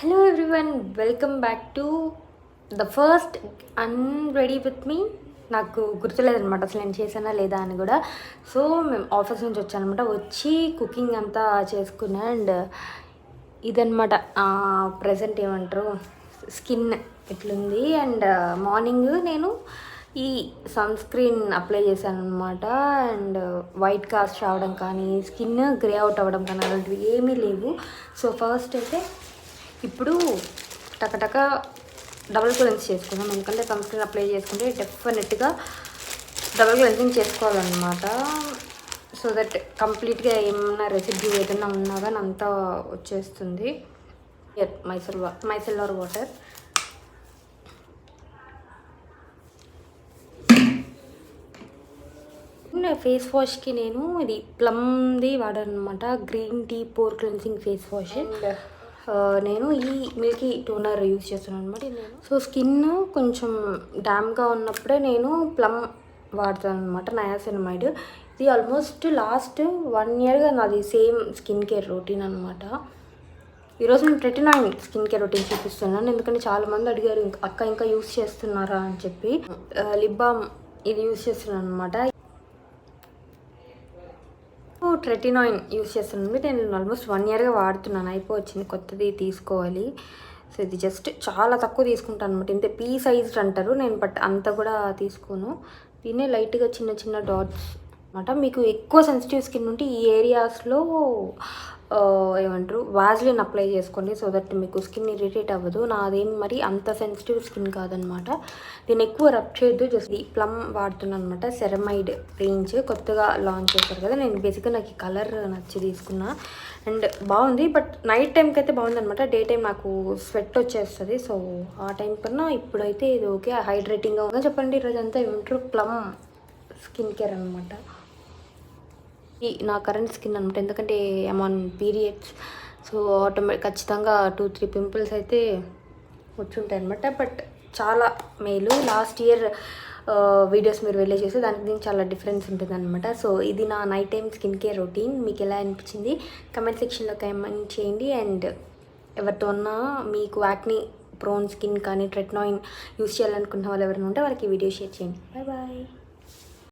Hello everyone, welcome back to the first unready with me. నాకు గుర్తులేదనమాట అసలు నేను చేశానా లేదా అని కూడా. సో మేము ఆఫీస్ నుంచి వచ్చానమాట, వచ్చి కుకింగ్ అంతా చేసుకున్నా. అండ్ ఇదనమాట ప్రజెంట్ ఏమంటారు, స్కిన్ ఇట్లుంది. అండ్ మార్నింగ్ నేను ఈ సన్ స్క్రీన్ అప్లై చేశాను అనమాట. అండ్ వైట్ కాస్ట్ రావడం కానీ, స్కిన్ గ్రే అవుట్ అవ్వడం కానీ అలాంటివి ఏమీ లేవు. సో ఫస్ట్ అయితే ఇప్పుడు టకటక డబుల్ క్లెన్స్ చేసుకుందాం. ఎందుకంటే సన్ స్క్రీన్ అప్లై చేసుకుంటే డెఫినెట్గా డబుల్ క్లెన్సింగ్ చేసుకోవాలన్నమాట. సో దట్ కంప్లీట్గా ఏమన్నా రెసిడ్యూ ఏదైనా ఉన్నా కానీ అంతా వచ్చేస్తుంది. మైసెల్లార్ వాటర్. ఫేస్ వాష్కి నేను ఇది ప్లమ్ది వాడాను అనమాట, green tea pore cleansing face wash. నేను ఈ మిల్కీ టోనర్ యూజ్ చేస్తున్నాను అనమాట. సో స్కిన్ కొంచెం డ్యామ్గా ఉన్నప్పుడే నేను ప్లమ్ వాడతాను అనమాట, నయాసినమైడ్. ఇది ఆల్మోస్ట్ లాస్ట్ 1 yearగా నాది సేమ్ స్కిన్ కేర్ రొటీన్ అనమాట. ఈరోజు నేను రెటినాయిన్ స్కిన్ కేర్ రొటీన్ చూపిస్తున్నాను, ఎందుకంటే చాలామంది అడిగారు అక్క ఇంకా యూజ్ చేస్తున్నారా అని చెప్పి. లిప్ బామ్ ఇది యూజ్ చేస్తున్నాను అనమాట. రెటినాయిన్ యూజ్ చేస్తున్నాను. నేను ఆల్మోస్ట్ 1 yearగా వాడుతున్నాను, అయిపోవచ్చింది, కొత్తది తీసుకోవాలి. సో ఇది జస్ట్ చాలా తక్కువ తీసుకుంటాను అనమాట. ఇంతే పీ సైజ్డ్ అంటారు, నేను బట్ అంత కూడా తీసుకోను. దీన్నే లైట్గా చిన్న చిన్న డాట్స్ అనమాట. మీకు ఎక్కువ సెన్సిటివ్ స్కిన్ ఉంటే ఈ ఏరియాస్లో ఏమంటారు వాజ్లిన్ అప్లై చేసుకోండి, సో దట్ మీకు స్కిన్ ఇరిటేట్ అవ్వదు. నాదేం మరి అంత సెన్సిటివ్ స్కిన్ కాదనమాట. దీన్ని ఎక్కువ రబ్ చేయొద్దు. జస్ట్ ఈ ప్లమ్ వాడుతున్నాను అనమాట, సెరమైడ్ రేంజ్ కొత్తగా లాంచ్ చేశారు కదా. నేను బేసిక్గా నాకు ఈ కలర్ నచ్చి తీసుకున్నా అండ్ బాగుంది. బట్ నైట్ టైంకి అయితే బాగుంది అనమాట. డే టైం నాకు స్వెట్ వచ్చేస్తుంది. సో ఆ టైం కన్నా ఇప్పుడైతే ఇది ఓకే, హైడ్రేటింగ్గా ఉందా చెప్పండి. ఈరోజు అంతా ఏమంటారు ప్లమ్ స్కిన్ కేర్ అనమాట. నా కరెంట్ స్కిన్ అనమాట, ఎందుకంటే ఆన్ పీరియడ్స్. సో ఖచ్చితంగా 2-3 పింపుల్స్ అయితే వచ్చుంటాయి అనమాట. బట్ చాలా మేలు. లాస్ట్ ఇయర్ వీడియోస్ మీరు వెళ్ళే చేస్తే దానికి దీనికి చాలా డిఫరెన్స్ ఉంటుంది అనమాట. సో ఇది నా night time skin care routine. మీకు ఎలా అనిపించింది కమెంట్ సెక్షన్లో కమెంట్ చేయండి. అండ్ ఎవరితో ఉన్నా మీకు యాక్ని ప్రోన్ స్కిన్ కానీ రెటినాయిన్ యూస్ చేయాలనుకున్న వాళ్ళు ఎవరైనా ఉంటే వాళ్ళకి వీడియో షేర్ చేయండి. Bye bye.